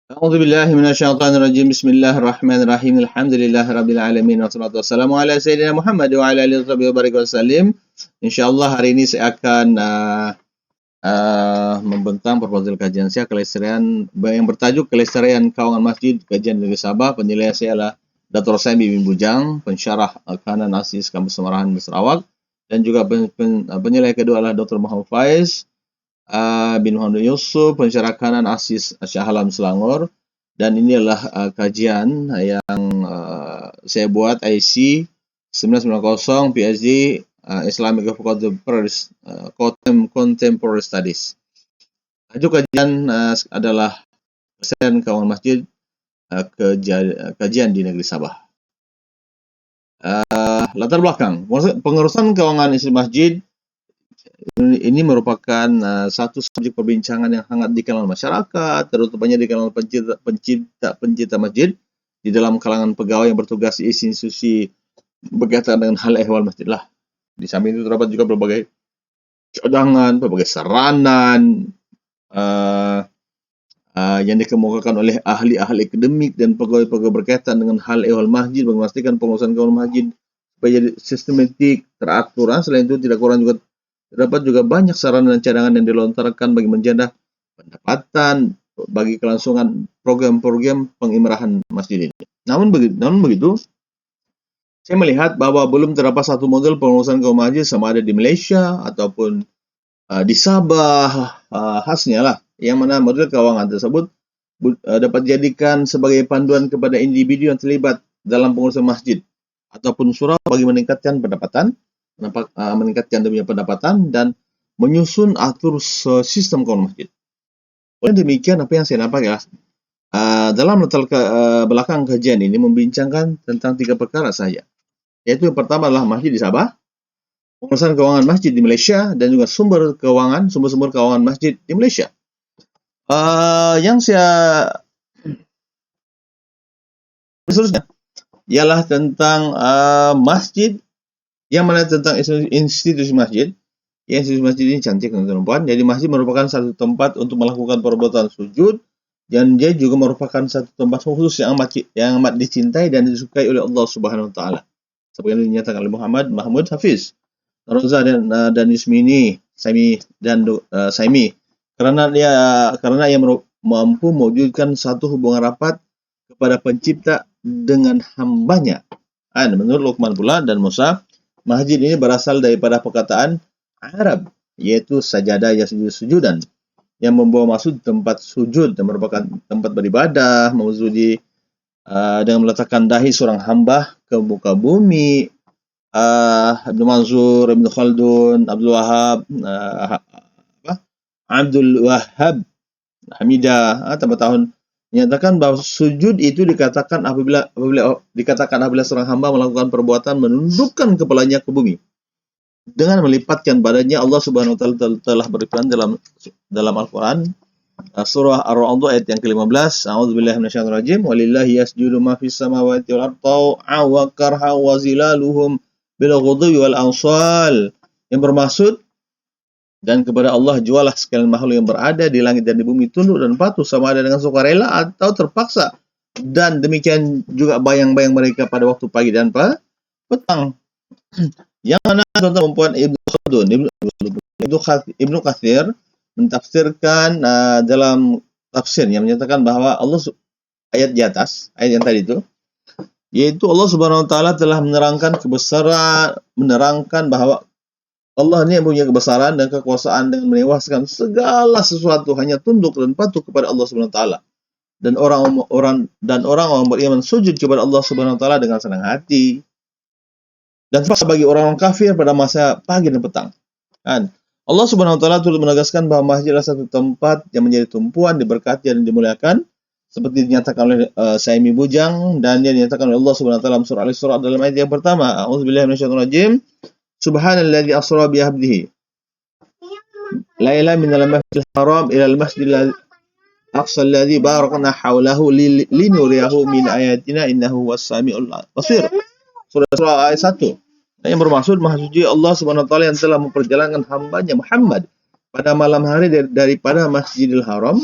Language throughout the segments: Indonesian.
أعوذ بالله من الشيطان الرجيم. بسم الله الرحمن الرحيم. الحمد لله رب العالمين wassalatu wassalamu ala sayyidina Muhammad wa ala alihi wa barik wasallim. Insyaallah hari ini saya akan membentang proposal kajian saya kelestarian yang bertajuk Kelestarian Kawangan Masjid Kajian Negeri Sabah. Penilai saya adalah Dr. Saimi bin Bujang, pensyarah kanan asis Kampus Semarahan Sarawak, dan juga penilai kedua adalah Dr. Muhammad Faiz bin Muhammad Yusuf, pensyarah kanan asis Shah Alam Selangor. Dan ini adalah kajian yang saya buat IC 990 PhD Islamic Contemporary Studies. Tajuk kajian adalah Kelestarian Kawangan Masjid kajian di negeri Sabah. Latar belakang pengurusan kawangan isi masjid ini merupakan satu subjek perbincangan yang hangat di kalangan masyarakat, terutamanya di kalangan pencinta masjid, di dalam kalangan pegawai yang bertugas di institusi berkaitan dengan hal ehwal masjid lah. Di samping itu terdapat juga berbagai cadangan, berbagai saranan yang dikemukakan oleh ahli-ahli akademik dan pegawai-pegawai berkaitan dengan hal ehwal masjid, memastikan pengurusan kawangan masjid supaya jadi sistematik, teratur. Selain itu tidak kurang juga terdapat juga banyak saran dan cadangan yang dilontarkan bagi menjaga pendapatan bagi kelangsungan program-program pengimrahan masjid ini. Namun begitu, saya melihat bahwa belum terdapat satu model pengurusan kawangan masjid sama ada di Malaysia ataupun di Sabah khasnya lah, yang mana model kawangan tersebut dapat dijadikan sebagai panduan kepada individu yang terlibat dalam pengurusan masjid ataupun surau bagi meningkatkan pendapatan dan menyusun atur sistem kawangan masjid. Oleh demikian, apa yang saya nampak ya, dalam latar belakang kajian ini membincangkan tentang 3 perkara saja, yaitu yang pertama adalah masjid di Sabah, pengurusan keuangan masjid di Malaysia, dan juga sumber keuangan masjid di Malaysia. Yang saya seterusnya ialah tentang masjid, yang mana tentang institusi masjid. Ya, institusi masjid ini cantik teman-teman. Jadi masjid merupakan satu tempat untuk melakukan perbuatan sujud, dan dia juga merupakan satu tempat khusus yang amat dicintai dan disukai oleh Allah Subhanahu Wa Taala. Seperti yang dinyatakan oleh Muhammad Mahmud Hafiz, Roza dan Yusmini, Saimi karena ia mampu mewujudkan satu hubungan rapat kepada pencipta dengan hambanya. Menurut Luqman pula dan Musa, masjid ini berasal daripada perkataan Arab, yaitu sajadah sujudan, yang membawa maksud tempat sujud dan merupakan tempat beribadah, mewujudi dengan meletakkan dahi seorang hamba ke muka bumi. Ibnu Mansur, Ibnu Khaldun, Abdul Wahhab Hamidah tambah tahun menyatakan bahwa sujud itu dikatakan apabila seorang hamba melakukan perbuatan menundukkan kepalanya ke bumi dengan melipatkan badannya. Allah Subhanahu wa taala telah berfirman dalam Al-Qur'an surah Ar-Ra'd ayat yang ke-15, A'udzubillahi minasyaitonirrajim, walillahi yasjudu ma fis samawati wal ardi wa karha wa zilaluhum bil ghudwi wal ansal, yang bermaksud, dan kepada Allah jualah sekalian makhluk yang berada di langit dan di bumi tunduk dan patuh sama ada dengan sukarela atau terpaksa, dan demikian juga bayang-bayang mereka pada waktu pagi dan petang. Yang mana contoh perempuan Ibnu Katsir mentafsirkan dalam tafsirnya menyatakan bahwa Allah, ayat di atas, ayat yang tadi itu, yaitu Allah Subhanahu wa taala telah menerangkan bahwa Allah ini punya kebesaran dan kekuasaan dengan menewaskan segala sesuatu hanya tunduk dan patuh kepada Allah Subhanahu wa taala. Dan orang-orang beriman sujud kepada Allah Subhanahu wa taala dengan senang hati. Dan terpaksa bagi orang kafir pada masa pagi dan petang. Allah Subhanahu wa taala turut menegaskan bahwa masjid adalah satu tempat yang menjadi tumpuan, diberkati dan dimuliakan, seperti dinyatakan oleh Saimi Bujang, dan yang dinyatakan oleh Allah Subhanahu wa taala dalam surah Al-Isra dalam ayat yang pertama, A'udzubillahi minasyaitonirrajim, Subhanalladzi asra bi 'abdihi laila minal masjidil haram ilal masjidil aqsa alladzi barakna haulahu linuriyahu min ayatina innahu was-sami'ul basir. Surah ayat 1. Yang bermaksud Maha Suci Allah Subhanahu wa taala yang telah memperjalankan hambanya Muhammad pada malam hari daripada Masjidil Haram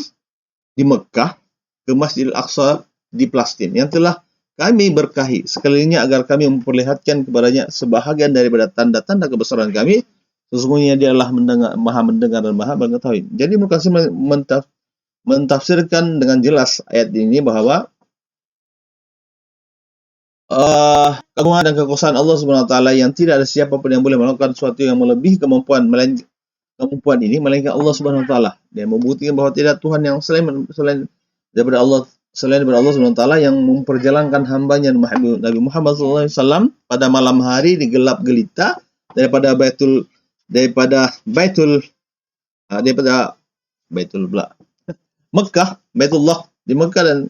di Mekah ke Masjidil Aqsa di Palestina yang telah kami berkahi sekelilingnya agar kami memperlihatkan kepadanya sebahagian daripada tanda-tanda kebesaran kami. Sesungguhnya dia adalah maha mendengar dan maha mengetahui. Jadi Ibnu Katsir mentafsirkan dengan jelas ayat ini bahwa keagungan dan kekuasaan Allah Subhanahu wa taala yang tidak ada siapa pun yang boleh melakukan sesuatu yang melebihi kemampuan ini melainkan Allah Subhanahu wa taala. Dia membuktikan bahwa tidak Tuhan yang selain daripada Allah Subhanahu wa taala yang memperjalankan hambanya Nabi Muhammad sallallahu alaihi wasallam pada malam hari di gelap gelita daripada Mekah, Baitullah di Mekah dan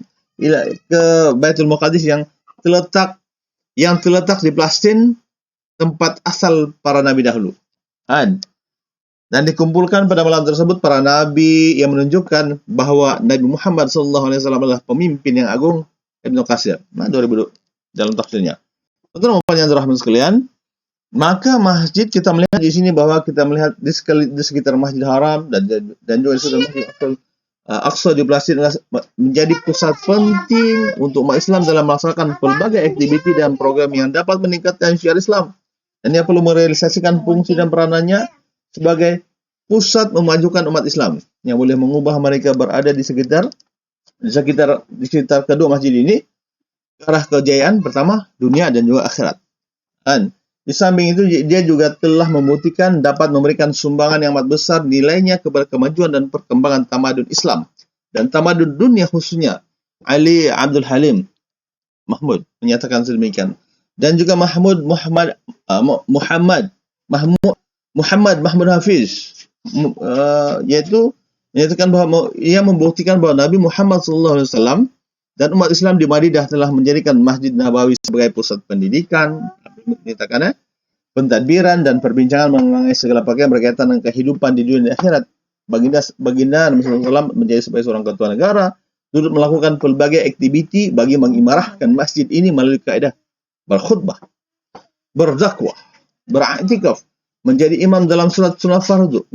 ke Baitul Maqdis yang terletak di Palestina, tempat asal para nabi dahulu. Dan dikumpulkan pada malam tersebut para nabi yang menunjukkan bahwa Nabi Muhammad sallallahu alaihi wasallam adalah pemimpin yang agung. Ibnu Katsir 2000 dalam tafsirnya. Untuk yang dirahmati sekalian, maka masjid kita melihat di sini bahwa kita melihat di sekitar Masjidil Haram dan juga di sekitar Masjid Aqsa di Palestina menjadi pusat penting untuk umat Islam dalam melaksanakan berbagai aktiviti dan program yang dapat meningkatkan syiar Islam. Dan ia perlu merealisasikan fungsi dan peranannya sebagai pusat memajukan umat Islam yang boleh mengubah mereka berada di sekitar kedua masjid ini ke arah kejayaan pertama dunia dan juga akhirat. Dan di samping itu dia juga telah membuktikan dapat memberikan sumbangan yang amat besar nilainya kepada kemajuan dan perkembangan tamadun Islam dan tamadun dunia khususnya. Ali Abdul Halim Mahmud menyatakan sedemikian. Dan juga Muhammad Mahmud Hafiz yaitu menyatakan bahwa ia membuktikan bahwa Nabi Muhammad SAW dan umat Islam di Madinah telah menjadikan Masjid Nabawi sebagai pusat pendidikan, pentadbiran dan perbincangan mengenai segala bagian berkaitan dengan kehidupan di dunia dan akhirat. Baginda Nabi SAW menjadi sebagai seorang ketua negara, turut melakukan berbagai aktiviti bagi mengimarahkan masjid ini melalui kaidah berkhutbah, berdakwah, beriktikaf, menjadi imam dalam salat-salat fardu,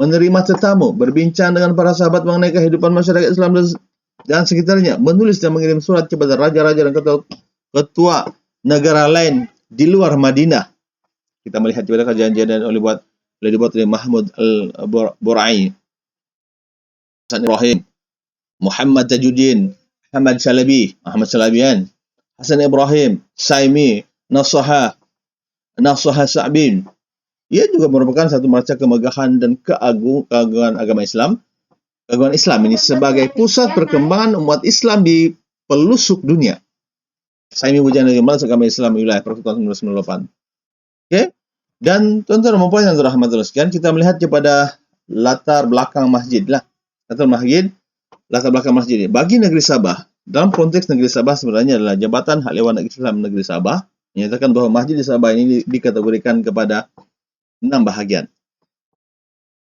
menerima tetamu, berbincang dengan para sahabat mengenai kehidupan masyarakat Islam dan sekitarnya, menulis dan mengirim surat kepada raja-raja dan ketua negara lain di luar Madinah. Kita melihat juga kejadian yang dibuat oleh Mahmud al-Burai, Hasan Ibrahim, Muhammad Tajuddin, Ahmad Salabian, Hasan Ibrahim, Saimi, Nasaha Sa'bin. Ia juga merupakan satu marca kemegahan dan keagungan agama Islam. Keagungan Islam ini sebagai pusat perkembangan umat Islam di pelosok dunia. Saimi Bujana Jumal agama Islam wilayah Persekutuan 1998. Oke. Dan tuan-tuan dan puan yang dirahmati Allah sekalian, kita melihat kepada latar belakang masjid lah. Latar belakang masjid ini. Bagi negeri Sabah, dalam konteks negeri Sabah sebenarnya adalah Jabatan Hak Ehwal Islam Negeri Sabah menyatakan bahwa masjid di Sabah ini dikategorikan kepada 6 bahagian.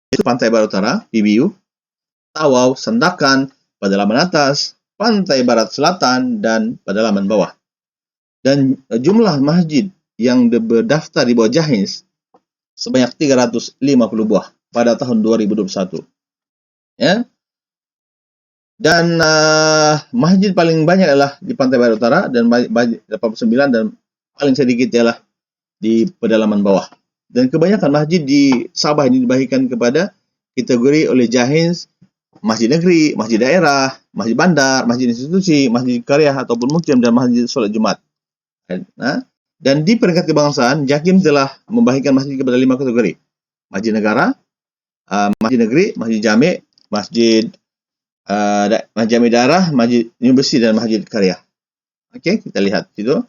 Yaitu Pantai Barat Utara, PBU, Tawau, Sandakan, Pedalaman Atas, Pantai Barat Selatan, dan Pedalaman Bawah. Dan jumlah masjid yang berdaftar di bawah Jahiz sebanyak 350 buah pada tahun 2021. Ya. Dan masjid paling banyak adalah di Pantai Barat Utara dan 89, dan paling sedikit ialah di pedalaman bawah. Dan kebanyakan masjid di Sabah ini dibagikan kepada kategori oleh Jahiz, masjid negeri, masjid daerah, masjid bandar, masjid institusi, masjid karya ataupun mukim, dan masjid solat Jumat. Dan di peringkat kebangsaan, Jakim telah membagikan masjid kepada 5 kategori. Masjid negara, masjid negeri, masjid jami', masjid jami' daerah, masjid universiti, dan masjid karya. Okey, kita lihat situ.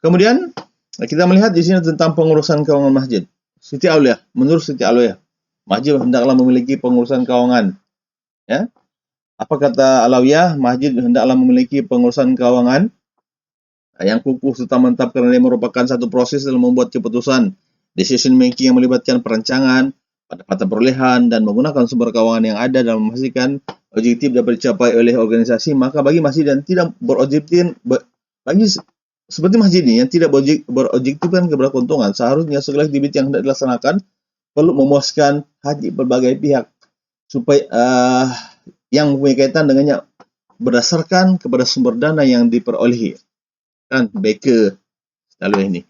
Kemudian kita melihat di sini tentang pengurusan keuangan masjid. Siti Auliah, menurut Siti Auliah, masjid hendaklah memiliki pengurusan keuangan. Ya. Apa kata Alawiyah? Masjid hendaklah memiliki pengurusan keuangan yang kukuh serta mantap kerana ia merupakan satu proses dalam membuat keputusan, decision making yang melibatkan perancangan, pada perolehan dan menggunakan sumber keuangan yang ada dalam memastikan objektif dapat dicapai oleh organisasi. Maka bagi masjid yang tidak seperti masjid ini yang tidak berobjektifkan kepada keuntungan, seharusnya segala aktiviti yang hendak dilaksanakan perlu memuaskan hati berbagai pihak supaya yang mempunyai kaitan dengannya berdasarkan kepada sumber dana yang diperolehi. Kan Baker selalu ini.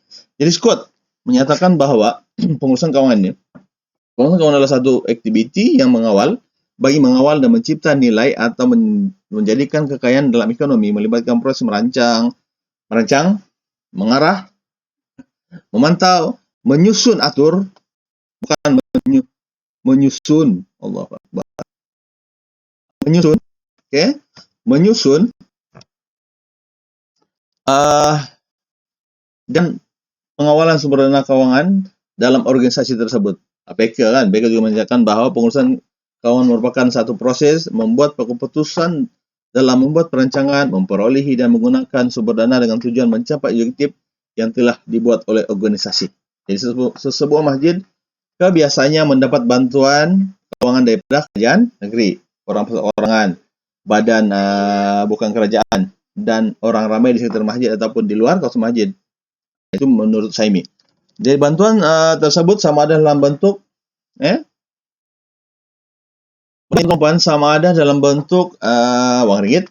Jadi Scott menyatakan bahwa pengurusan keuangan ini, pengurusan keuangan adalah satu aktiviti yang bagi mengawal dan mencipta nilai atau menjadikan kekayaan dalam ekonomi, melibatkan proses merancang, mengarah, memantau, menyusun atur, bukan menyusun, Allah Akbar. Menyusun, okay? Menyusun dan pengawalan sumber dana keuangan dalam organisasi tersebut. Baker kan, Baker juga menyatakan bahwa pengurusan keuangan merupakan satu proses membuat keputusan dalam membuat perancangan, memperolehi dan menggunakan sumber dana dengan tujuan mencapai objektif yang telah dibuat oleh organisasi. Jadi sebuah masjid biasanya mendapat bantuan keuangan daripada kerajaan negeri, orang perorangan, badan bukan kerajaan, dan orang ramai di sekitar masjid ataupun di luar kawasan masjid. Itu menurut Saimi. Jadi bantuan tersebut sama ada dalam bentuk dalam bentuk wang ringgit,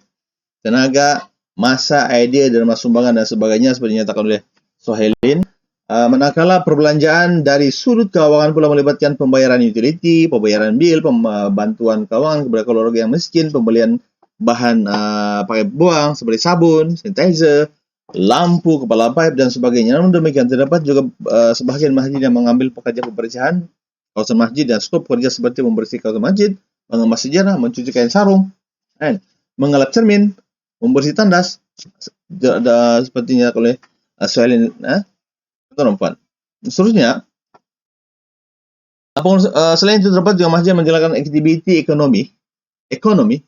tenaga, masa, idea dan sumbangan dan sebagainya seperti dinyatakan oleh Sohailin. Manakala perbelanjaan dari sudut keuangan pula melibatkan pembayaran utility, pembayaran bil, bantuan keuangan kepada keluarga yang miskin, pembelian bahan pakai buang seperti sabun, sanitizer, lampu, kepala pipe dan sebagainya. Namun demikian terdapat juga sebahagian masjid yang mengambil pekerja kebersihan kawasan masjid dan skop kerja seperti membersihkan kawasan masjid, mengemas sejarah, mencuci kain sarung, mengelap cermin, membersih tandas, seperti yang oleh Sohailin. Seterusnya, selain itu terdapat juga masjid menjalankan aktiviti ekonomi, ya, ekonomi,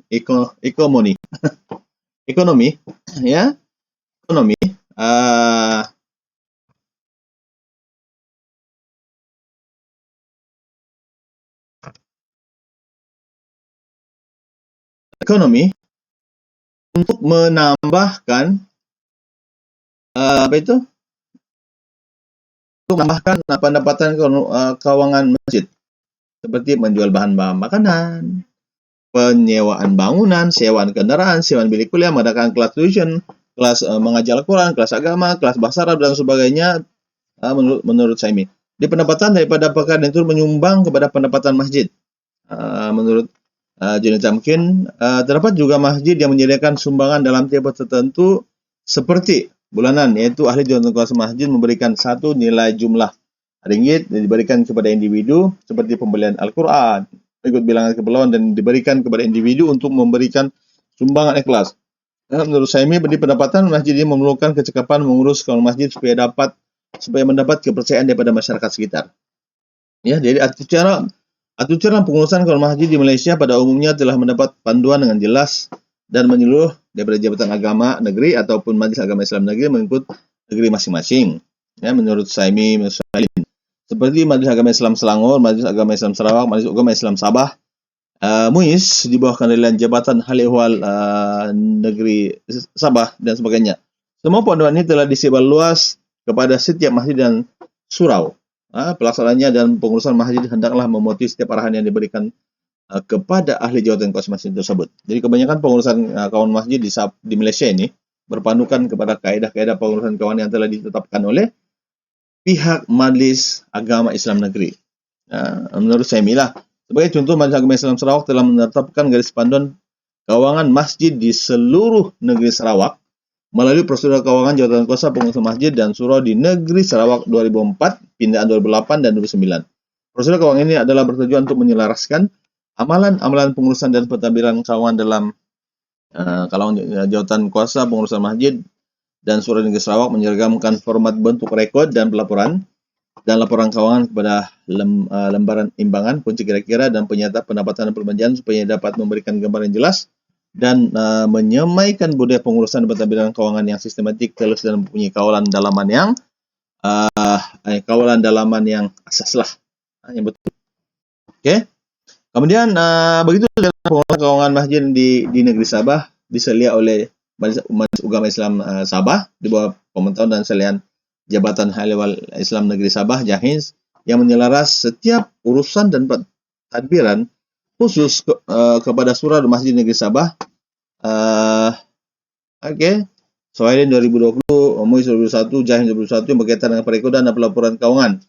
untuk menambahkan pendapatan keuangan masjid seperti menjual bahan-bahan makanan, penyewaan bangunan, sewaan kendaraan, sewaan bilik kuliah, mengadakan kelas tuition, kelas mengajar Al-Quran, kelas agama, kelas bahasa Arab dan sebagainya. Menurut Saimi, di pendapatan daripada perkara itu menyumbang kepada pendapatan masjid. Menurut Johnny Tamkin, terdapat juga masjid yang menyediakan sumbangan dalam tiap tertentu seperti bulanan, yaitu ahli jawatan kuasa masjid memberikan satu nilai jumlah ringgit dan diberikan kepada individu seperti pembelian Al-Quran, ikut bilangan keperluan dan diberikan kepada individu untuk memberikan sumbangan ikhlas. Menurut Saimi, di pendapatan masjid ini memerlukan kecekapan mengurus kawasan masjid supaya mendapat kepercayaan daripada masyarakat sekitar. Ya, jadi aturan pengurusan kawasan masjid di Malaysia pada umumnya telah mendapat panduan dengan jelas dan menyeluruh daripada Jabatan Agama Negeri ataupun Majlis Agama Islam Negeri mengikut negeri masing-masing. Ya, menurut Saimi, seperti Majlis Agama Islam Selangor, Majlis Agama Islam Sarawak, Majlis Agama Islam Sabah, MUIS di bawah kendalian Jabatan Hal Ehwal Negeri Sabah dan sebagainya. Semua panduan ini telah disebar luas kepada setiap masjid dan surau. Pelaksanaannya dan pengurusan masjid hendaklah mematuhi setiap arahan yang diberikan kepada ahli jawatan kuasa masjid tersebut. Jadi kebanyakan pengurusan kawasan masjid di Malaysia ini berpandukan kepada kaedah-kaedah pengurusan kawasan yang telah ditetapkan oleh pihak Majlis Agama Islam Negeri. Menurut saya milah, sebagai contoh, Majlis Agama Islam Sarawak telah menetapkan garis panduan kawangan masjid di seluruh negeri Sarawak melalui prosedur kawangan jawatan kuasa pengurusan masjid dan surau di negeri Sarawak 2004, pindaan 2008 dan 2009. Prosedur kawangan ini adalah bertujuan untuk menyelaraskan amalan-amalan pengurusan dan pentadbiran kawangan dalam kawangan jawatan kuasa pengurusan masjid dan surau negeri Sarawak, menyergamkan format bentuk rekod dan pelaporan dan laporan keuangan kepada lembaran imbangan, kunci kira-kira dan penyata pendapatan dan perbelanjaan supaya dapat memberikan gambaran jelas dan menyemaikan budaya pengurusan dan pentadbiran keuangan yang sistematik, telus dan mempunyai kawalan dalaman yang asaslah yang betul. Okey. Kemudian begitu pengelolaan keuangan masjid di negeri Sabah diselia oleh Majlis Agama Islam Sabah di bawah pemantauan dan selian Jabatan Hal Ehwal Islam Negeri Sabah (JAHIS) yang menyelaras setiap urusan dan tadbiran khusus kepada surau dan masjid negeri Sabah Oke. Soalin 2020, MUIS 2021, Jahin 2021 yang berkaitan dengan perekodan dan pelaporan keuangan.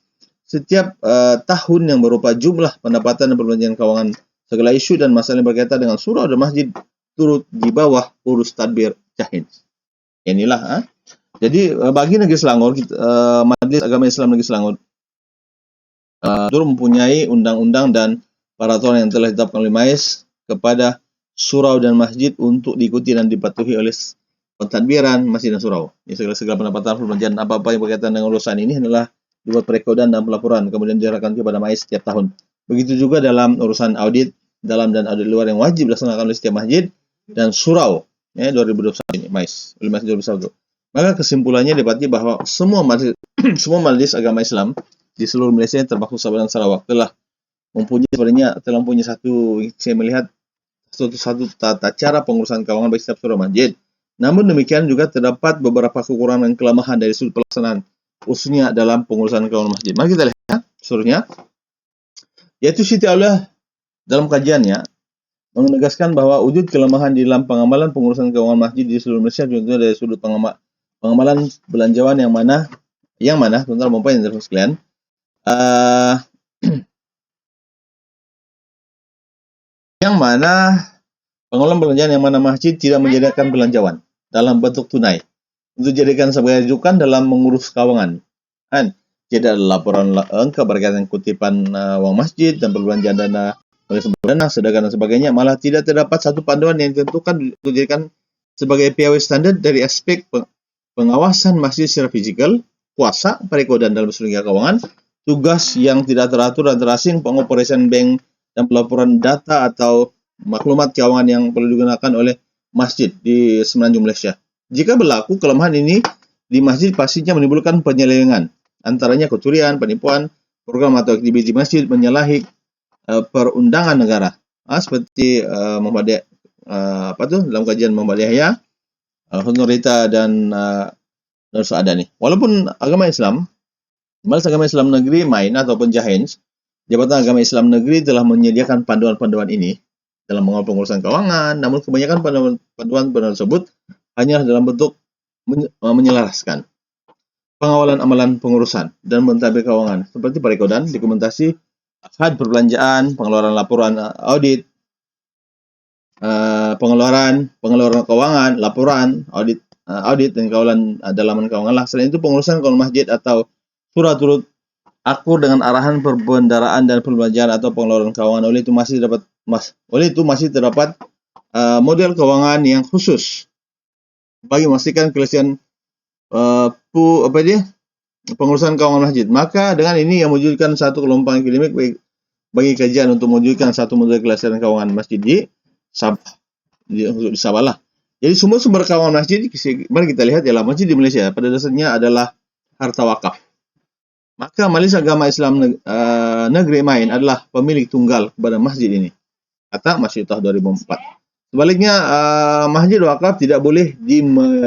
Setiap tahun yang berupa jumlah pendapatan dan perbelanjaan keuangan, segala isu dan masalah yang berkaitan dengan surau dan masjid turut di bawah urus tadbir Jahin. Inilah. Jadi bagi Negeri Selangor, Majelis Agama Islam Negeri Selangor turut mempunyai undang-undang dan peraturan yang telah ditetapkan oleh MAIS kepada surau dan masjid untuk diikuti dan dipatuhi oleh pentadbiran masjid dan surau. Segala pendapatan perbelanjaan apa-apa yang berkaitan dengan urusan ini adalah dibuat perekodan dan pelaporan, kemudian diserahkan kepada MAIS setiap tahun. Begitu juga dalam urusan audit dalam dan audit luar yang wajib dilaksanakan oleh setiap masjid dan surau 2021 ini, MAIS, oleh MAIS 2021. Maka kesimpulannya didapati bahwa semua majelis agama Islam di seluruh Malaysia termasuk Sabah dan Sarawak telah mempunyai satu, saya melihat satu tata cara pengurusan keuangan bagi setiap surau masjid. Namun demikian juga terdapat beberapa kekurangan dan kelemahan dari sudut pelaksanaan, khususnya dalam pengurusan keuangan masjid. Mari kita lihat seluruhnya. Yaitu Siti Auliah dalam kajiannya menegaskan bahwa wujud kelemahan di dalam pengamalan pengurusan keuangan masjid di seluruh Malaysia, contohnya dari sudut pengamalan belanjawan yang mana tuan-tuan dan puan yang sekalian, yang mana pengelolaan belanjaan yang mana masjid tidak menyediakan belanjawan dalam bentuk tunai untuk dijadikan sebagai rujukan dalam mengurus keuangan. Tidak ada laporan lengkap berkaitan kutipan wang masjid dan perbelanjaan dana oleh sumber dana, sedangkan dan sebagainya. Malah tidak terdapat satu panduan yang ditentukan untuk dijadikan sebagai piawai standar dari aspek pengawasan masjid secara fizikal, kuasa, perekodan dalam sumber keuangan, tugas yang tidak teratur dan terasing, pengoperasian bank dan pelaporan data atau maklumat keuangan yang perlu digunakan oleh masjid di semenanjung Malaysia. Jika berlaku kelemahan ini di masjid, pastinya menimbulkan penyelewengan, antaranya kecurian, penipuan, program atau aktiviti masjid menyalahi perundangan negara. Seperti dalam kajian Muhammad Yahya, Honorita dan Nur Saadani. Walaupun agama Islam, Majelis Agama Islam Negeri MAIN ataupun Jahin, Jabatan Agama Islam Negeri telah menyediakan panduan-panduan ini dalam mengelola pengurusan keuangan, namun kebanyakan panduan-panduan tersebut hanya dalam bentuk menyelaraskan pengawalan amalan pengurusan dan mentadbir keuangan seperti perekodan, dokumentasi, had perbelanjaan, pengeluaran laporan audit, pengeluaran keuangan, laporan audit dan kawalan dalaman keuangan. Selain itu, pengurusan keuangan masjid atau surau turut akur dengan arahan perbendaraan dan perbelanjaan atau pengeluaran keuangan. Oleh itu masih terdapat model keuangan yang khusus bagi memastikan kelesian pengurusan keuangan masjid. Maka dengan ini yang mewujudkan satu gelombang akademik bagi kajian untuk mewujudkan satu model kelesian keuangan masjid di Sabah, di Sabah lah. Jadi sumber-sumber keuangan masjid, mari kita lihat ialah masjid di Malaysia pada dasarnya adalah harta wakaf. Maka Majelis Agama Islam Negeri MAIN adalah pemilik tunggal kepada masjid ini, kata Masyidah 2004. Sebaliknya, masjid wakaf tidak boleh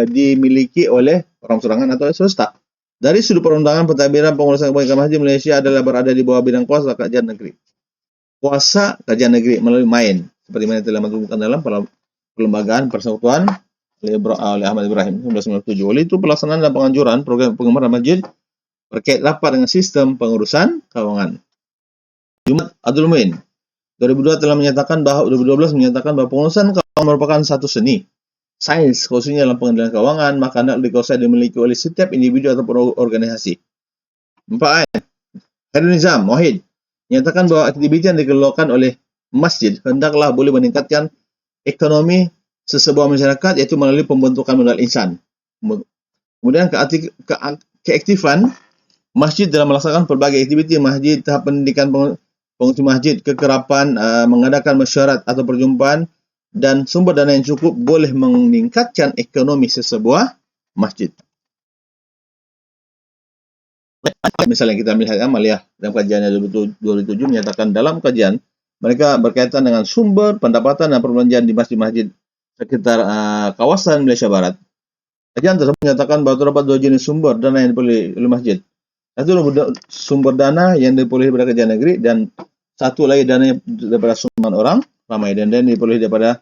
dimiliki oleh orang sorangan atau swasta. Dari sudut perundangan pentadbiran pengurusan keuangan masjid Malaysia adalah berada di bawah bidang kuasa kajian negeri. Kuasa kajian negeri melalui MAIN, seperti mana telah menentukan dalam perlembagaan persekutuan oleh Ahmad Ibrahim 1997. Oleh itu, pelaksanaan dan penganjuran program pengembangan masjid terkait rapat dengan sistem pengurusan keuangan. Jumat Abdul Muin 2012 menyatakan bahwa pengurusan keuangan merupakan satu seni, sains, khususnya dalam pengendalian keuangan, maka hendaklah dikuasai dimiliki oleh setiap individu ataupun organisasi. 4. Khairul Nizam Wahid menyatakan bahwa aktiviti yang dikelolakan oleh masjid hendaklah boleh meningkatkan ekonomi sesebuah masyarakat, iaitu melalui pembentukan modal insan. Kemudian keaktifan masjid dalam melaksanakan pelbagai aktiviti masjid, tahap pendidikan pengurus masjid, kekerapan, mengadakan mesyuarat atau perjumpaan, dan sumber dana yang cukup boleh meningkatkan ekonomi sesebuah masjid. Misalnya kita melihat Amaliyah dalam kajiannya 2007 menyatakan dalam kajian mereka berkaitan dengan sumber pendapatan dan perbelanjaan di masjid-masjid sekitar kawasan Malaysia Barat. Kajian tersebut menyatakan bahwa terdapat dua jenis sumber dana yang diperoleh oleh masjid. Satu sumber dana yang diperoleh daripada kerajaan negeri, dan satu lagi dana daripada sumbangan orang ramai, dan diperoleh daripada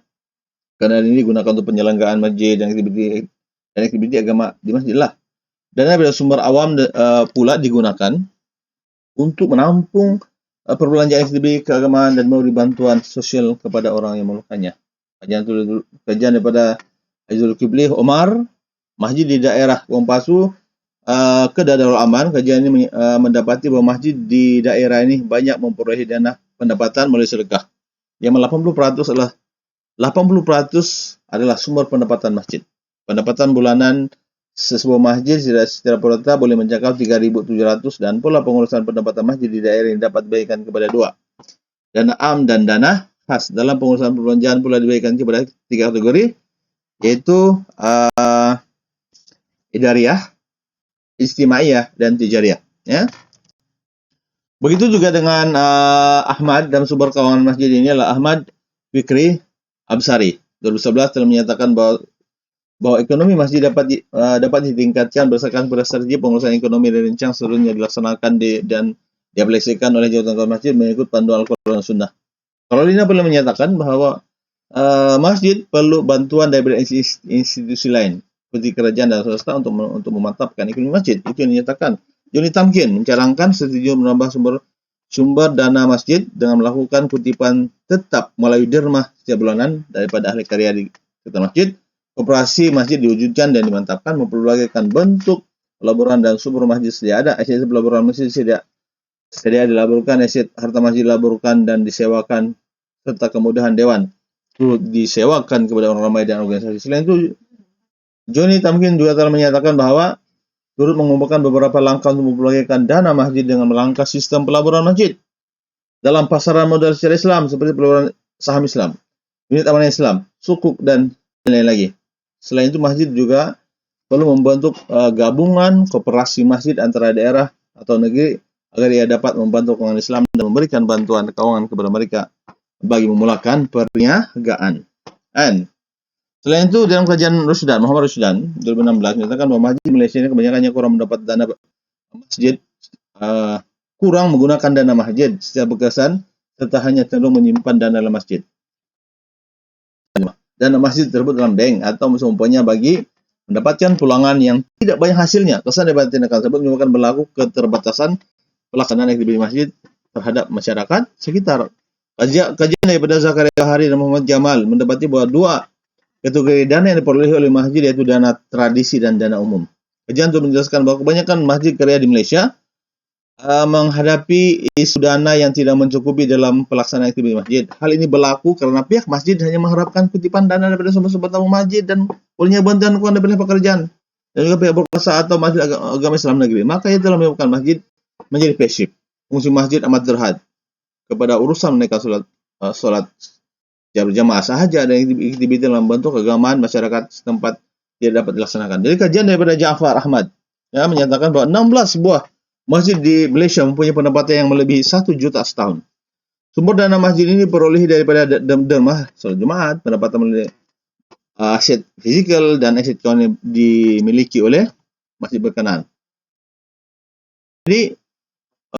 Karena ini digunakan untuk penyelenggaraan masjid dan aktiviti agama di masjid lah. Dana dari sumber awam pula digunakan untuk menampung perbelanjaan aktiviti keagamaan dan memberi bantuan sosial kepada orang yang memerlukannya. Kajian daripada Aizul Kibli Omar, masjid di daerah Wompasu ke Darul Aman. Kajian ini mendapati bahawa masjid di daerah ini banyak memperoleh dana pendapatan melalui sedekah. Yang 80% adalah sumber pendapatan masjid. Pendapatan bulanan sebuah masjid secara rata boleh mencapai 3.700 dan pula pengurusan pendapatan masjid di daerah ini dapat dibagikan kepada dua. Dana am dan dana khas. Dalam pengurusan perbelanjaan pula dibagikan kepada 3 kategori, yaitu idariyah, istimaiyah, dan tijariyah. Ya. Begitu juga dengan Ahmad dalam sumber keuangan masjid ini adalah Ahmad Fikri Absari. 2011 telah menyatakan bahwa ekonomi masjid dapat ditingkatkan berdasarkan pada strategi pengurusan ekonomi dan rencang seluruhnya dilaksanakan dan diaplikasikan oleh jawatan keuangan masjid mengikut panduan Al-Quran dan Sunnah. Carolina pernah menyatakan bahwa masjid perlu bantuan dari institusi lain seperti kerajaan dan swasta untuk memantapkan ekonomi masjid. Itu yang dinyatakan. Johnny Tamkin mencarangkan strategi menambah sumber dana masjid dengan melakukan kutipan tetap melalui dermah setiap bulanan daripada ahli karya di sekitar masjid. Operasi masjid diwujudkan dan dimantapkan memperbagikan bentuk pelaburan dan sumber masjid sedia ada. Aset pelaburan masjid sedia dilaburkan, aset harta masjid dilaburkan dan disewakan, serta kemudahan dewan turut disewakan kepada orang ramai dan organisasi. Selain itu, Johnny Tamkin juga telah menyatakan bahwa turut mengumpulkan beberapa langkah untuk memperbagikan dana masjid dengan melangkah sistem pelaburan masjid dalam pasaran modal secara Islam seperti pelaburan saham Islam, unit amanah Islam, sukuk, dan lain-lain lagi. Selain itu, masjid juga perlu membentuk gabungan koperasi masjid antara daerah atau negeri agar ia dapat membantu keuangan Islam dan memberikan bantuan keuangan kepada mereka bagi memulakan perniagaan. Dan selain itu, dalam kajian Muhammad Rusdan 2016 menyatakan bahwa masjid Malaysia ini kebanyakannya kurang mendapat dana masjid, kurang menggunakan dana masjid secara berkesan serta hanya cenderung menyimpan dana dalam masjid. Dana masjid tersebut dalam bank atau seumpamanya bagi mendapatkan pulangan yang tidak banyak hasilnya. Kesan daripada tindakan tersebut menyebabkan berlaku keterbatasan pelaksanaan aktiviti masjid terhadap masyarakat sekitar. Kajian daripada Zakaria Hari dan Muhammad Jamal mendapati bahwa dua kategori dana yang diperolehi oleh masjid yaitu dana tradisi dan dana umum. Kajian itu menjelaskan bahwa kebanyakan masjid karya di Malaysia menghadapi isu dana yang tidak mencukupi dalam pelaksanaan aktiviti masjid. Hal ini berlaku karena pihak masjid hanya mengharapkan kutipan dana daripada sumber-sumber tamu masjid dan olehnya bantuan keuangan daripada pekerjaan dan juga pihak berkuasa atau masjid agama Islam negeri. Maka ia telah menyebabkan masjid menjadi pasif. Fungsi masjid amat terhad kepada urusan mereka solat berjamaah sahaja dan aktiviti dalam bentuk keagamaan masyarakat setempat tidak dapat dilaksanakan. Jadi kajian daripada Ja'far Ahmad menyatakan bahwa 16 buah masjid di Malaysia mempunyai pendapatan yang melebihi 1 juta setahun. Sumber dana masjid ini diperolehi daripada dermah solat Jumaat, pendapatan melalui aset fizikal dan aset keuangan yang dimiliki oleh masjid berkenaan. Jadi,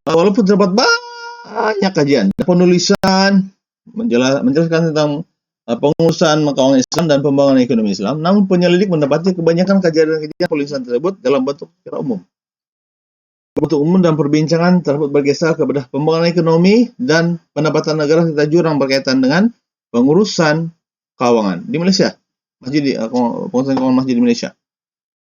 walaupun terdapat banyak kajian dan penulisan menjelaskan tentang pengurusan keuangan Islam dan pembangunan ekonomi Islam, namun penyelidik mendapati kebanyakan kajian dan penulisan tersebut dalam bentuk secara umum. Bentuk umum dan perbincangan tersebut bergeser kepada pembangunan ekonomi dan pendapatan negara serta jurang berkaitan dengan pengurusan keuangan di Malaysia. Pengurusan keuangan masjid di Malaysia.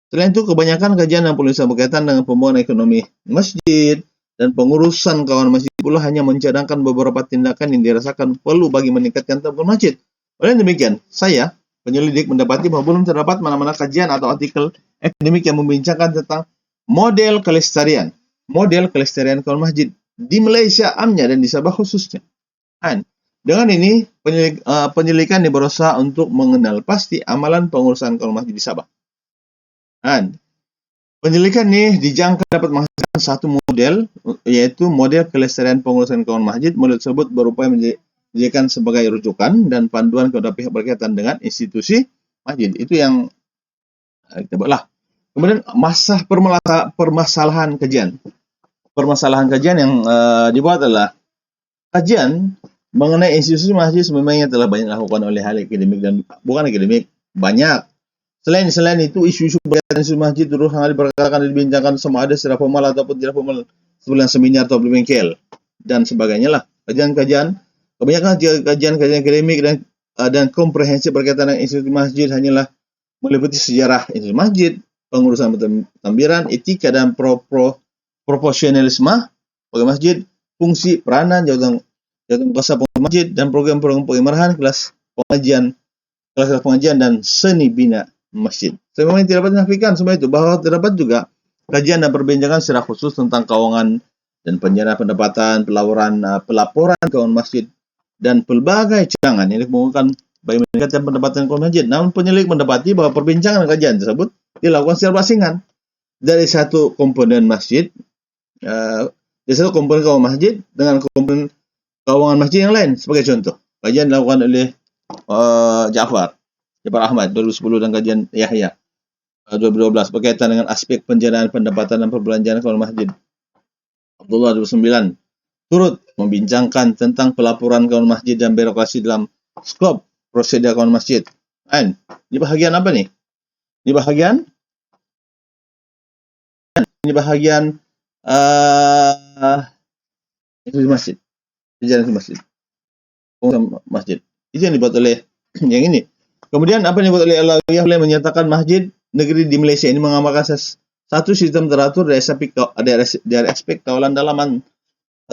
Selain itu, kebanyakan kajian dan penulisan berkaitan dengan pembangunan ekonomi masjid dan pengurusan keuangan masjid pula hanya mencadangkan beberapa tindakan yang dirasakan perlu bagi meningkatkan tempat masjid. Oleh demikian, saya, penyelidik, mendapati bahwa belum terdapat mana-mana kajian atau artikel akademik yang membincangkan tentang model kelestarian keuangan masjid di Malaysia amnya dan di Sabah khususnya. Dan dengan ini, penyelidikan berusaha untuk mengenal pasti amalan pengurusan keuangan masjid di Sabah. Dan penyelidikan ini dijangka dapat menghasilkan satu model, yaitu model kelestarian pengurusan keuangan masjid. Model tersebut berupaya menjadikan sebagai rujukan dan panduan kepada pihak berkaitan dengan institusi masjid. Itu yang kita buatlah. Kemudian permasalahan kajian yang dibuat adalah kajian Mengenai institusi masjid sememangnya telah banyak dilakukan oleh hal akademik dan bukan akademik, banyak. Selain itu, isu-isu berkaitan institusi masjid terus hangat diperkatakan dan dibincangkan sama ada secara formal ataupun tidak formal, sebulan seminar atau bengkel dan sebagainya lah. Kajian-kajian, kebanyakan kajian-kajian akademik dan komprehensif berkaitan dengan institusi masjid hanyalah meliputi sejarah institusi masjid, pengurusan pentadbiran, etika dan proporsionalisme pegawai masjid, fungsi, peranan, jabatan kuasa pengurus masjid, dan program-program pengimarahan, kelas pengajian dan seni bina masjid. Sebenarnya tidak dapat dinafikan semua itu, bahwa terdapat juga kajian dan perbincangan secara khusus tentang keuangan dan penjana pendapatan, pelaporan keuangan masjid, dan pelbagai cadangan yang dikemukakan bagi meningkatkan pendapatan keuangan masjid. Namun penyelidik mendapati bahwa perbincangan dan kajian tersebut dilakukan secara berasingan dari satu komponen masjid, dari satu komponen keuangan masjid dengan komponen keuangan masjid yang lain. Sebagai contoh, kajian dilakukan oleh Ja'far Ahmad 2010 dan kajian Yahya 2012 berkaitan dengan aspek penjanaan pendapatan dan perbelanjaan keuangan masjid. Abdullah 2009 turut membincangkan tentang pelaporan keuangan masjid dan birokrasi dalam skop prosedur keuangan masjid. Ini bahagian apa nih? Ini bahagian institusi masjid, sejarah masjid, masjid. Itu yang dibuat oleh yang ini. Kemudian apa yang dibuat oleh Al-Alawiyah menyatakan masjid negeri di Malaysia ini mengamalkan satu sistem teratur dari aspek kawalan dalaman,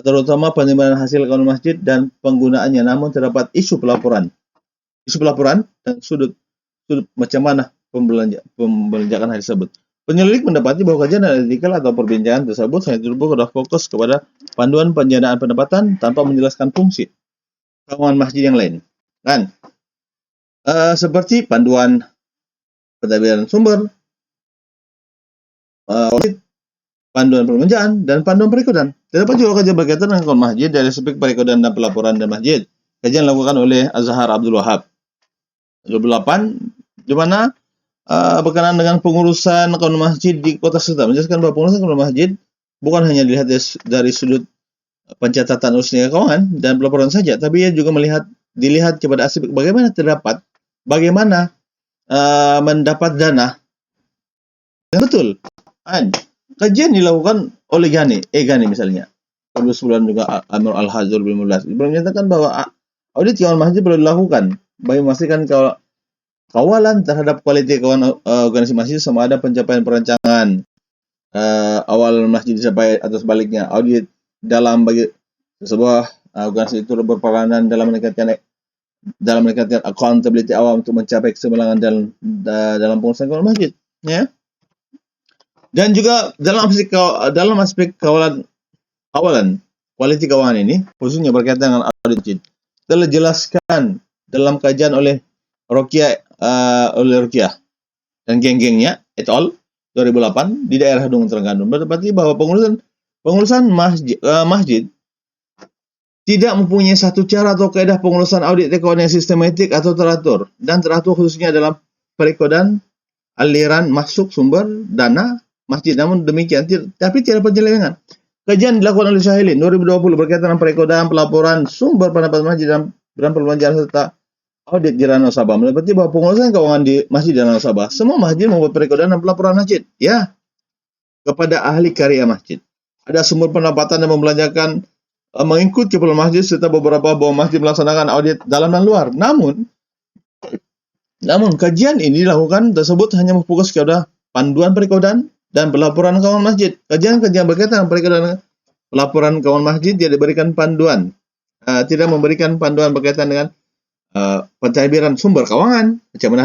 terutama penerimaan hasil kawalan masjid dan penggunaannya. Namun terdapat isu pelaporan dan sudut macam mana pembelanjaan hal tersebut. Penyelidik mendapati bahwa kajian analikal atau perbincangan tersebut hanya sudah fokus kepada panduan penjanaan pendapatan tanpa menjelaskan fungsi keuangan masjid yang lain. Seperti panduan pentadbiran sumber, panduan perbelanjaan, dan panduan perikodan. Terdapat juga kajian berkaitan dengan keuangan masjid dari aspek perikodan dan pelaporan dan masjid. Kajian dilakukan oleh Azhar Abdul Wahab 2008, di mana berkenaan dengan pengurusan keuangan masjid di kota Serta, menjelaskan bahwa pengurusan keuangan masjid bukan hanya dilihat dari sudut pencatatan urus keuangan dan pelaporan saja, tapi ia juga dilihat kepada aspek bagaimana mendapat dana yang betul. Kajian dilakukan oleh Gani misalnya. 2010 juga Amir Al-Hajj 2015 menyatakan bahwa audit keuangan masjid perlu dilakukan bagi memastikan kawalan terhadap kualiti keuangan organisasi masjid sama ada pencapaian perancangan awal masjid dicapai atau sebaliknya. Audit dalam bagi sebuah organisasi itu berperanan dalam meningkatkan accountability awam untuk mencapai keseimbangan dalam pengurusan keuangan masjid, ya. Dan juga dalam aspek kawalan kualiti keuangan ini, khususnya berkaitan dengan audit masjid, telah dijelaskan dalam kajian oleh Rokiah dan geng-gengnya et al. 2008 di daerah Dungun Terengganu, mendapati bahwa pengurusan masjid tidak mempunyai satu cara atau kaedah pengurusan audit keuangan yang sistematik atau teratur khususnya dalam perikodan, aliran masuk sumber dana masjid. Namun demikian, tapi tidak penyelewengan. Kajian dilakukan oleh Syahilin 2020 berkaitan dengan perikodan, pelaporan sumber pendapatan masjid dan perbelanjaan serta audit di Ranau Sabah, mendapati bahwa pengurusan keuangan di masjid di Ranau Sabah, semua masjid membuat perikodan dan pelaporan masjid, ya, kepada ahli karya masjid. Ada sumber pendapatan yang membelanjakan mengikut keperluan masjid serta beberapa bahwa masjid melaksanakan audit dalam dan luar. Namun kajian ini dilakukan tersebut hanya berfokus kepada panduan perikodan dan pelaporan keuangan masjid. Kajian-kajian berkaitan dengan perikodan dan pelaporan keuangan masjid tidak diberikan panduan, tidak memberikan panduan berkaitan dengan pentadbiran sumber keuangan, macam mana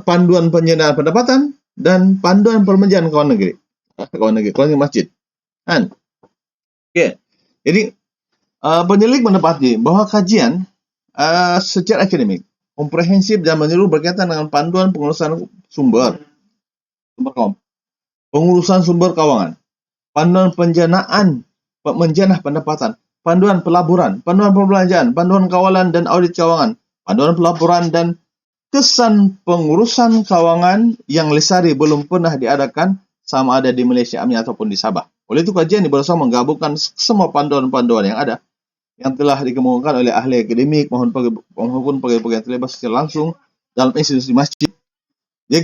panduan penjanaan pendapatan dan panduan perbelanjaan keuangan masjid. Jadi penyelidik mendapati bahwa kajian secara akademik komprehensif dan menyeluruh berkaitan dengan panduan pengurusan sumber keuangan, pengurusan sumber keuangan, panduan menjanah pendapatan, panduan pelaburan, panduan perbelanjaan, panduan kawalan dan audit keuangan, panduan pelaporan dan kesan pengurusan keuangan yang lestari belum pernah diadakan sama ada di Malaysia ataupun di Sabah. Oleh itu kajian ini berusaha menggabungkan semua panduan-panduan yang ada, yang telah dikemukakan oleh ahli akademik maupun pegawai-pegawai yang terlibat secara langsung dalam institusi masjid. Dia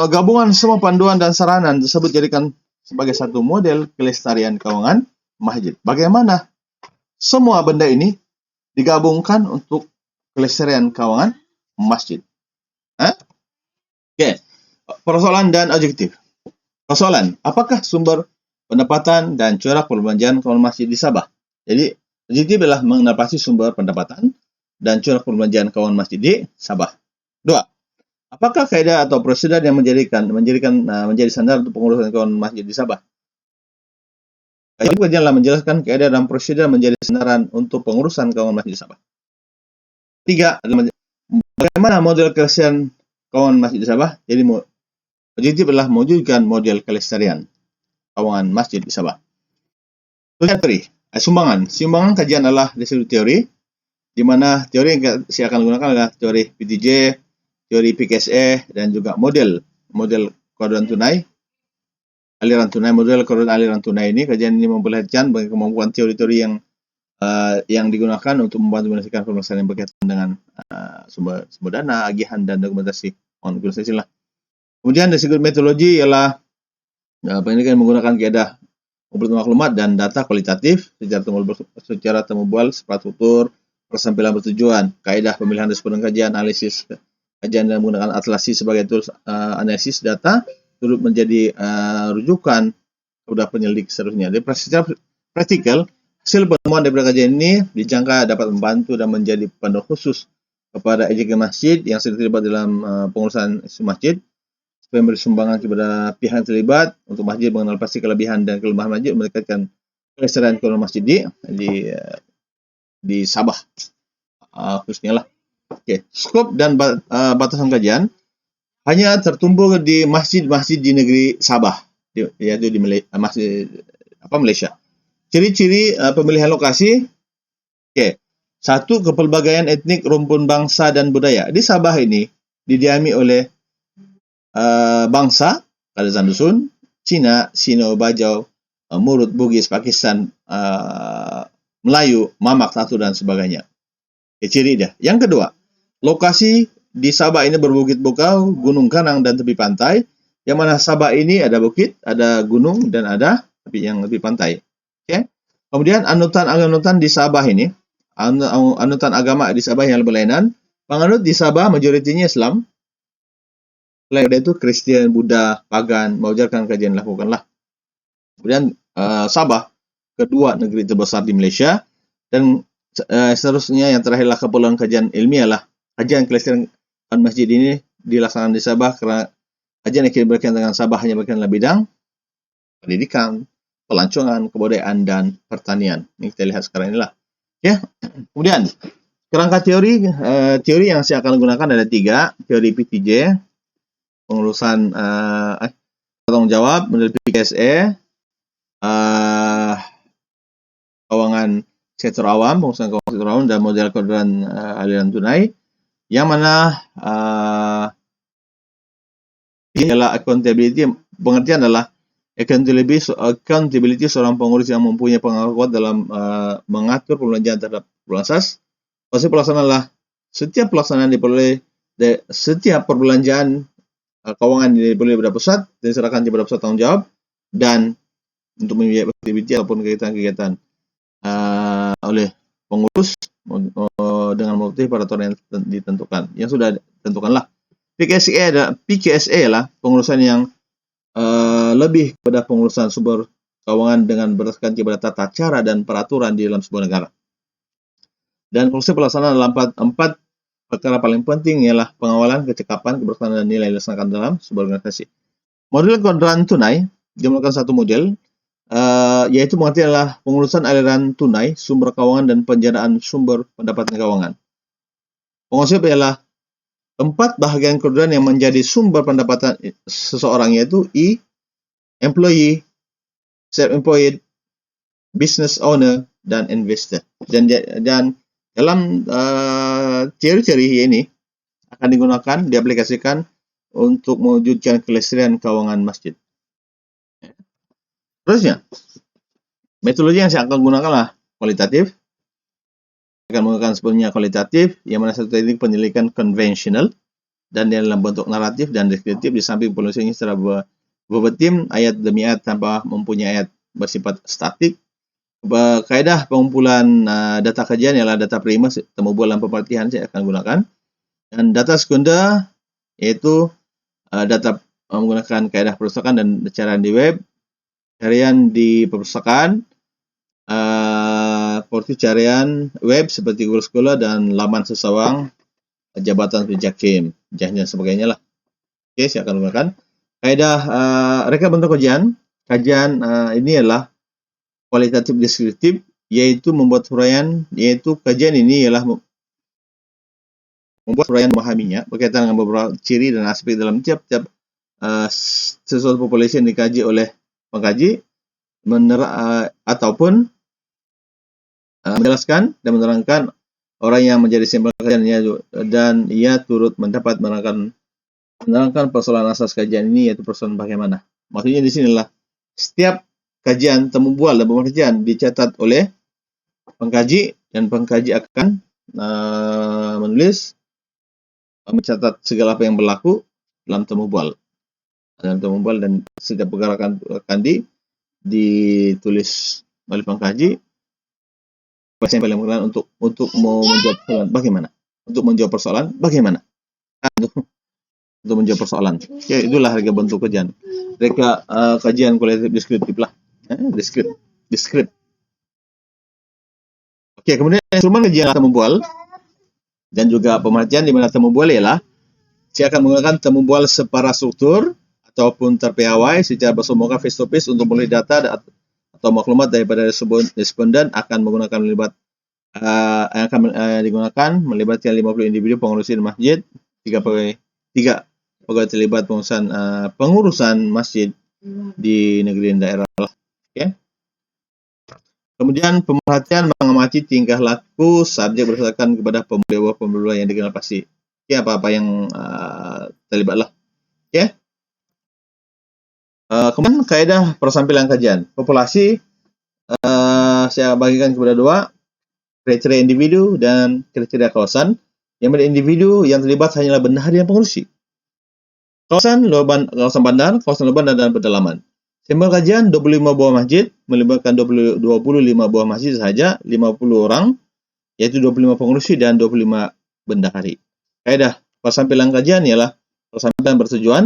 gabungan semua panduan dan saranan tersebut jadikan sebagai satu model kelestarian keuangan masjid. Bagaimana semua benda ini digabungkan untuk kelestarian keuangan masjid? Oke, persoalan dan objektif. Persoalan, apakah sumber pendapatan dan corak perbelanjaan keuangan masjid di Sabah? Jadi, objektif adalah mengenal pasti sumber pendapatan dan corak perbelanjaan keuangan masjid di Sabah. 2. Apakah kaedah atau prosedur yang menjadi standar untuk pengurusan keuangan masjid di Sabah? Kajian adalah menjelaskan kaedah dan prosedur menjadi sandaran untuk pengurusan keuangan masjid di Sabah. 3. Bagaimana model kelestarian keuangan masjid di Sabah? Jadi, objektif adalah mewujudkan model kelestarian keuangan masjid di Sabah. Teori, sumbangan. Sumbangan kajian adalah disiplin teori, di mana teori yang saya akan gunakan adalah teori PTJ, teori PKSE, dan juga model koridor tunai, aliran tunai. Model koridor aliran tunai ini, kajian ini memperlihatkan bagaimana kemampuan teori-teori yang digunakan untuk membantu menyelesaikan permasalahan yang berkaitan dengan sumber dana, agihan, dan dokumentasi. Kemudian dari segi metodologi ialah pendidikan menggunakan kaedah kumpulasi maklumat dan data kualitatif secara temu bual, struktur, persampilan bertujuan, kaedah pemilihan responden kajian, analisis kajian dan menggunakan atlasi sebagai tools analisis data turut menjadi rujukan kepada penyelidik seterusnya. Dari secara praktikal, hasil penemuan daripada kajian ini dijangka dapat membantu dan menjadi panduan khusus kepada ejekan masjid yang sedang terlibat dalam pengurusan isu masjid, supaya memberi sumbangan kepada pihak yang terlibat untuk masjid mengenal pasti kelebihan dan kelemahan masjid, meningkatkan kelestarian keuangan masjid di Sabah khususnya lah. Oke, skop dan batasan kajian hanya tertumpu di masjid-masjid di negeri Sabah, yaitu di Malaysia. Ciri-ciri pemilihan lokasi. Oke, 1. Kepelbagaian etnik, rumpun bangsa dan budaya. Di Sabah ini didiami oleh bangsa Kadazan Dusun, Cina, Sino, Bajau, Murut, Bugis, Pakistan, Melayu, Mamak, Tatu, dan sebagainya. Ciri dia. Yang kedua, lokasi di Sabah ini berbukit bukau, gunung karang, dan tepi pantai. Yang mana Sabah ini ada bukit, ada gunung, dan ada tepi pantai. Okay? Kemudian anutan di Sabah ini, anutan agama di Sabah yang berlainan. Penganut di Sabah majoritinya Islam. Selain itu Kristen, Buddha, Pagan, mewujarkan kajian dilakukanlah. Kemudian Sabah, kedua negeri terbesar di Malaysia, dan seterusnya yang terakhirlah keperluan kajian ilmiah lah. Kajian kelestarian masjid ini dilaksanakan di Sabah kerana kajian yang berkaitan dengan Sabah hanya berkaitan dalam bidang pendidikan, pelancongan, kebudayaan, dan pertanian. Ini kita lihat sekarang inilah. Ya. Kemudian kerangka teori yang saya akan gunakan ada 3. Teori PTJ, pengurusan tanggung jawab, model PKSE, keuangan sektor awam, pengurusan keuangan sektor awam, dan model koridor aliran tunai, yang mana ini adalah accountability. Pengertian adalah accountability seorang pengurus yang mempunyai pengaruh kuat dalam mengatur perbelanjaan terhadap asas. Konsep pelaksanaan adalah setiap pelaksanaan setiap perbelanjaan keuangan diperoleh daripada pusat dan diserahkan kepada pusat tanggung jawab, dan untuk membiayai aktiviti ataupun kegiatan oleh pengurus dengan mengikuti peraturan yang ditentukan, yang sudah ditentukanlah. PKSE adalah pengurusan yang lebih kepada pengurusan sumber keuangan dengan berdasarkan kepada tata cara dan peraturan di dalam sebuah negara. Dan konsep pelaksanaan dalam 4 perkara paling penting ialah pengawalan, kecekapan, kebersamaan, dan nilai dilaksanakan dalam sebuah organisasi. Model koridor tunai dimulakan satu model, yaitu mengerti adalah pengurusan aliran tunai, sumber keuangan, dan penjanaan sumber pendapatan keuangan. Konsep ialah 4 bahagian koridor yang menjadi sumber pendapatan seseorang, yaitu employee, self-employed, business owner, dan investor. Dan dalam teori-teori ini akan digunakan, diaplikasikan untuk mewujudkan kelestarian keuangan masjid. Terusnya, metodologi yang saya akan gunakan adalah kualitatif. Saya akan menggunakan sepenuhnya kualitatif, yang mana satu teknik penyelidikan konvensional dan yang dalam bentuk naratif dan deskriptif, di samping penulisannya secara verbatim ayat demi ayat tanpa mempunyai ayat bersifat statik. Kaedah pengumpulan data kajian ialah data primer, temu bual dan pemerhatian saya akan gunakan. Dan data sekunder yaitu data menggunakan kaedah perpustakaan dan carian di web, carian di perpustakaan, portal carian web seperti Google Scholar dan laman sesawang Jabatan Penjakim, dan sebagainya lah. Oke, saya akan gunakan kaedah reka bentuk kajian. Kajian ini adalah kualitatif deskriptif, yaitu membuat huraian, yaitu kajian ini ialah membuat huraian memahaminya berkaitan dengan beberapa ciri dan aspek dalam tiap-tiap sesuatu populasi yang dikaji oleh pengkaji, ataupun menjelaskan dan menerangkan orang yang menjadi sampel kajiannya, dan ia turut mendapat menerangkan persoalan asas kajian ini, yaitu persoalan bagaimana. Maksudnya di sinilah setiap kajian temu bual dan pemerhatian dicatat oleh pengkaji, dan pengkaji akan menulis, mencatat segala apa yang berlaku dalam temu bual. Dan setiap pergerakan akan ditulis oleh pengkaji yang paling berkenan untuk menjawab persoalan bagaimana. Untuk menjawab persoalan bagaimana. Untuk menjawab persoalan. Ya, itulah reka bentuk kajian. Reka kajian kualitatif deskriptif lah. Deskrip. Oke, kemudian instrumen kajian temu bual dan juga pemerhatian, di mana temu bual ialah saya akan menggunakan temu bual separastruktur ataupun terpiawai secara bersemuka face to face untuk melihat data atau maklumat daripada responden akan menggunakan digunakan melibatkan 50 individu pengurusi masjid, 3 pegawai terlibat pengurusan masjid di negeri dan daerah. Okay. Kemudian pemerhatian mengamati tingkah laku subjek berdasarkan kepada pembuluh yang dikenal pasti. Okay, apa-apa yang terlibat lah. Okay. Kemudian kaedah persampilan kajian populasi saya bagikan kepada dua, kriteria individu dan kriteria kawasan. Yang mana individu yang terlibat hanyalah bendahari dan pengurusi. Kawasan bandar, kawasan luar bandar dan pedalaman. Sampel kajian 25 buah masjid, melibatkan 25 buah masjid sahaja, 50 orang, yaitu 25 pengurusi dan 25 bendahari. Kaedah persampilan kajian ialah persampilan bertujuan,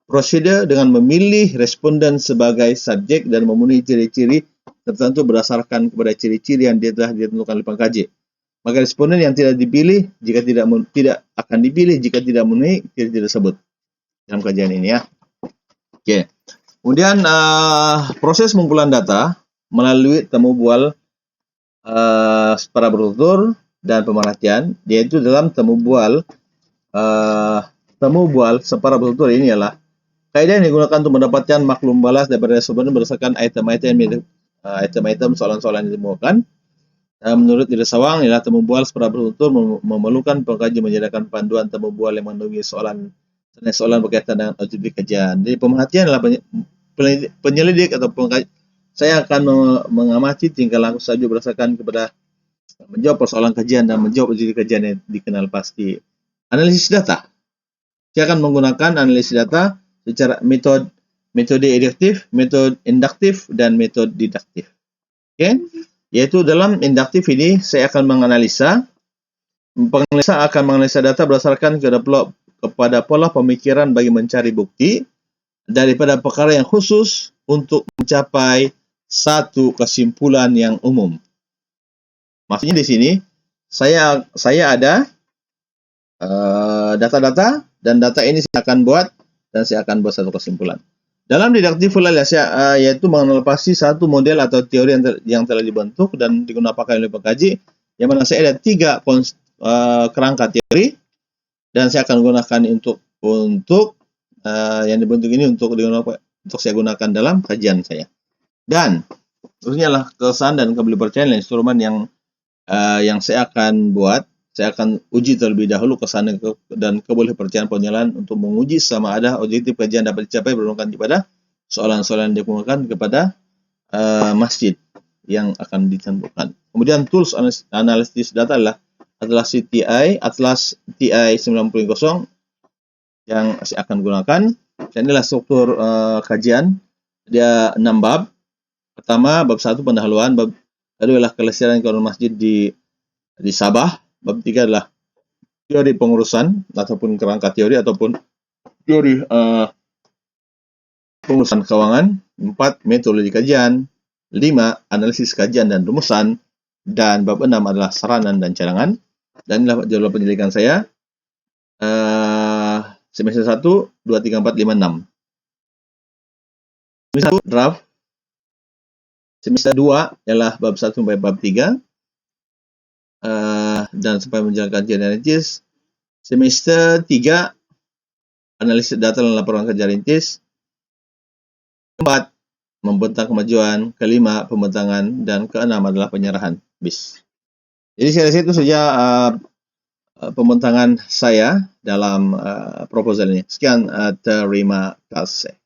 prosedur dengan memilih responden sebagai subjek dan memenuhi ciri-ciri tertentu berdasarkan kepada ciri-ciri yang telah ditentukan oleh pengkaji. Maka responden yang tidak dipilih tidak akan dipilih jika tidak memenuhi ciri-ciri tersebut dalam kajian ini, ya. Oke. Kemudian proses pengumpulan data melalui temu bual secara bertutur dan pemerhatian, yaitu dalam temu bual secara bertutur ini adalah kaedah yang digunakan untuk mendapatkan maklum balas daripada responden berdasarkan item-item soalan-soalan yang ditemukan. Menurut Ida Sawang, ialah temu bual secara bertutur memerlukan pengkaji menyediakan panduan temu bual yang memenuhi soalan berkaitan dengan objek kajian. Jadi pemerhatian adalah penyelidik atau pengkaji. Saya akan mengamati tingkah laku subjek berdasarkan kepada menjawab persoalan kajian dan menjawab objek kajian yang dikenal pasti. Analisis data. Saya akan menggunakan analisis data secara metode induktif, metode induktif, dan metode didaktif. Oke, yaitu dalam induktif ini saya akan menganalisa. Penganalisa akan menganalisa data berdasarkan kepada pola pemikiran bagi mencari bukti daripada perkara yang khusus untuk mencapai satu kesimpulan yang umum. Maksudnya di sini saya ada data-data, dan data ini saya akan buat satu kesimpulan. Dalam didaktif yaitu menganalisi satu model atau teori yang telah dibentuk dan digunakan oleh pengkaji, yang mana saya ada 3 kerangka teori, dan saya akan gunakan untuk yang dibentuk ini untuk saya gunakan dalam kajian saya. Dan terusnya lah kesan dan kepercayaan instrumen yang saya akan buat. Saya akan uji terlebih dahulu kesan dan kepercayaan penilaian untuk menguji sama ada objektif kajian dapat dicapai berdasarkan kepada soalan-soalan yang dikemukakan kepada masjid yang akan ditentukan. Kemudian tools analisis data adalah CTI, Atlas TI 90 yang saya akan gunakan. Dan inilah struktur kajian. Dia 6 bab. Pertama, bab 1 pendahuluan, bab kedua adalah kelestarian ekonomi masjid di Sabah, bab 3 adalah teori pengurusan ataupun kerangka teori ataupun teori pengurusan keuangan, 4 metodologi kajian, 5 analisis kajian dan rumusan, dan bab 6 adalah saranan dan cadangan. Dan inilah jadwal penyelidikan saya semester 1, 2, 3, 4, 5, 6. Semester 1 draft. Semester 2 ialah bab 1 sampai bab 3. Dan sampai menjalankan kajian analisis. Semester 3 analisis data dan laporan kerja rintis. 4 membentang kemajuan. Kelima pembentangan, dan keenam adalah penyerahan BIS. Jadi saya rasa itu saja pembentangan saya dalam proposal ini. Sekian, terima kasih.